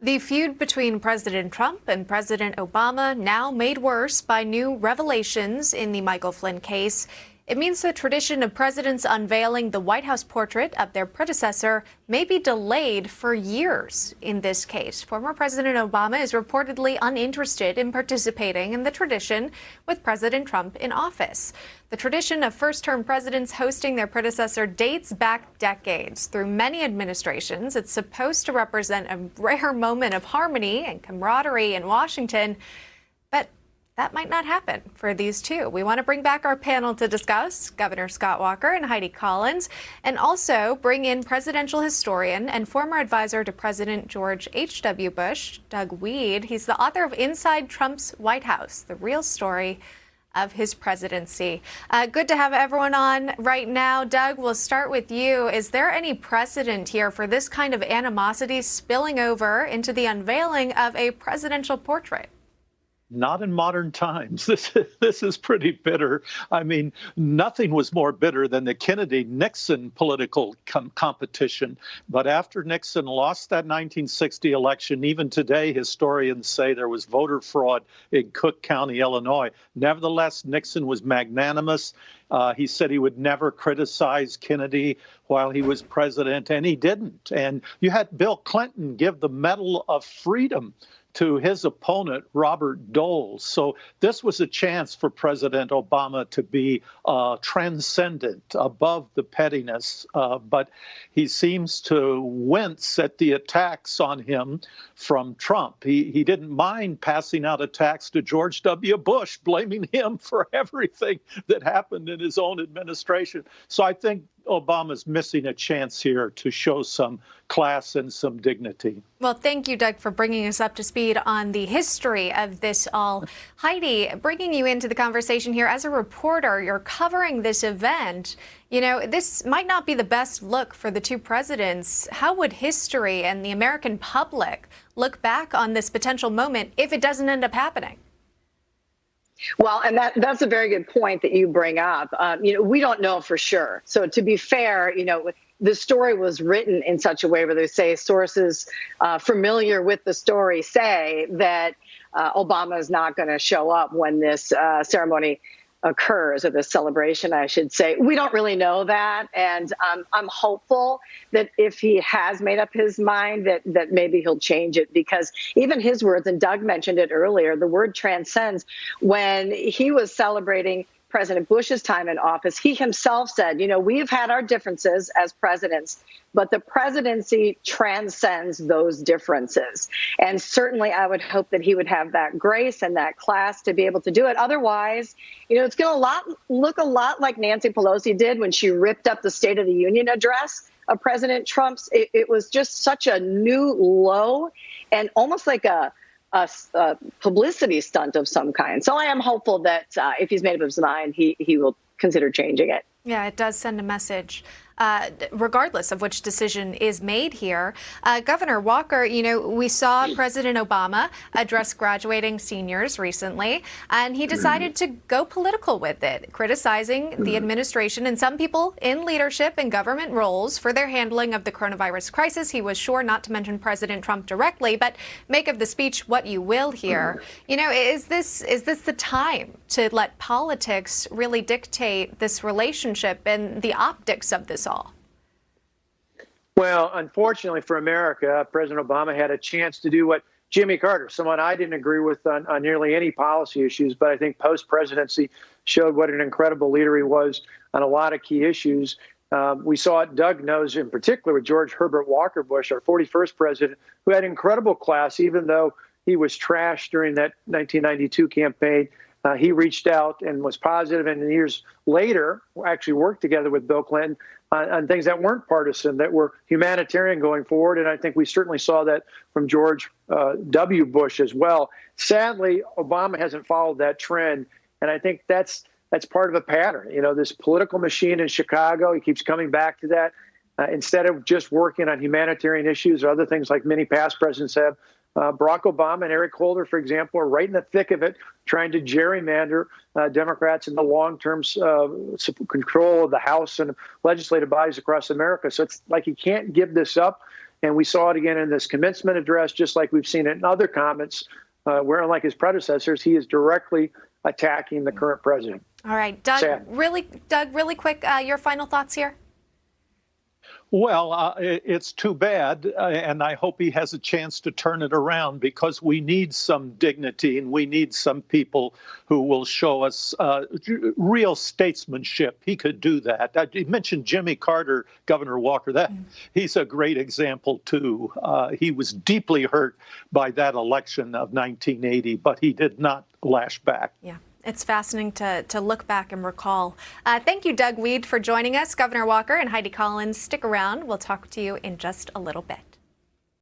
The feud between President Trump and President Obama now made worse by new revelations in the Michael Flynn case. It means the tradition of presidents unveiling the White House portrait of their predecessor may be delayed for years in this case. Former President Obama is reportedly uninterested in participating in the tradition with President Trump in office. The tradition of first-term presidents hosting their predecessor dates back decades. Through many administrations, it's supposed to represent a rare moment of harmony and camaraderie in Washington, but that might not happen for these two. We want to bring back our panel to discuss, Governor Scott Walker and Heidi Collins, and also bring in presidential historian and former advisor to President George H.W. Bush, Doug Wead. He's the author of Inside Trump's White House, the real story of his presidency. Good to have everyone on right now. Doug, we'll start with you. Is there any precedent here for this kind of animosity spilling over into the unveiling of a presidential portrait? Not in modern times. This is pretty bitter. I mean, nothing was more bitter than the Kennedy-Nixon political competition. But after Nixon lost that 1960 election, even today, historians say there was voter fraud in Cook County, Illinois. Nevertheless, Nixon was magnanimous. He said he would never criticize Kennedy while he was president, and he didn't. And you had Bill Clinton give the Medal of Freedom to his opponent, Robert Dole. So this was a chance for President Obama to be transcendent, above the pettiness. But he seems to wince at the attacks on him from Trump. He didn't mind passing out attacks to George W. Bush, blaming him for everything that happened in his own administration. So I think Obama's missing a chance here to show some class and some dignity. Well, thank you, Doug, for bringing us up to speed on the history of this all. Heidi, bringing you into the conversation here as a reporter, you're covering this event. You know, this might not be the best look for the two presidents. How would history and the American public look back on this potential moment if it doesn't end up happening? Well, and that's a very good point that you bring up. We don't know for sure. So to be fair, the story was written in such a way where they say sources familiar with the story say that Obama is not going to show up when this ceremony occurs, or the celebration, I should say. We don't really know that. And I'm hopeful that if he has made up his mind, that maybe he'll change it, because even his words, and Doug mentioned it earlier, the word transcends. When he was celebrating President Bush's time in office, he himself said, we've had our differences as presidents, but the presidency transcends those differences. And certainly I would hope that he would have that grace and that class to be able to do it. Otherwise, it's going to look a lot like Nancy Pelosi did when she ripped up the State of the Union address of President Trump's. It was just such a new low and almost like a publicity stunt of some kind. So I am hopeful that if he's made up his mind, he will consider changing it. Yeah, it does send a message, regardless of which decision is made here. Governor Walker, we saw President Obama address graduating seniors recently, and he decided to go political with it, criticizing the administration and some people in leadership and government roles for their handling of the coronavirus crisis. He was sure not to mention President Trump directly, but make of the speech what you will here. Is this the time to let politics really dictate this relationship and the optics of this all? Well, unfortunately for America, President Obama had a chance to do what Jimmy Carter, someone I didn't agree with on nearly any policy issues, but I think post-presidency showed what an incredible leader he was on a lot of key issues. We saw it, Doug knows in particular, with George Herbert Walker Bush, our 41st president, who had incredible class, even though he was trashed during that 1992 campaign. He reached out and was positive, and years later actually worked together with Bill Clinton on things that weren't partisan, that were humanitarian going forward. And I think we certainly saw that from George W. Bush as well. Sadly, Obama hasn't followed that trend, and I think that's part of a pattern. This political machine in Chicago, he keeps coming back to that. Instead of just working on humanitarian issues or other things like many past presidents have, Barack Obama and Eric Holder, for example, are right in the thick of it, trying to gerrymander Democrats into long-term control of the House and legislative bodies across America. So it's like he can't give this up. And we saw it again in this commencement address, just like we've seen it in other comments, where, unlike his predecessors, he is directly attacking the current president. All right, Doug, Sad. really quick, your final thoughts here? Well, it's too bad, and I hope he has a chance to turn it around, because we need some dignity and we need some people who will show us real statesmanship. He could do that. You mentioned Jimmy Carter, Governor Walker. He's a great example, too. He was deeply hurt by that election of 1980, but he did not lash back. Yeah. It's fascinating to look back and recall. Thank you, Doug Wead, for joining us. Governor Walker and Heidi Collins, stick around. We'll talk to you in just a little bit.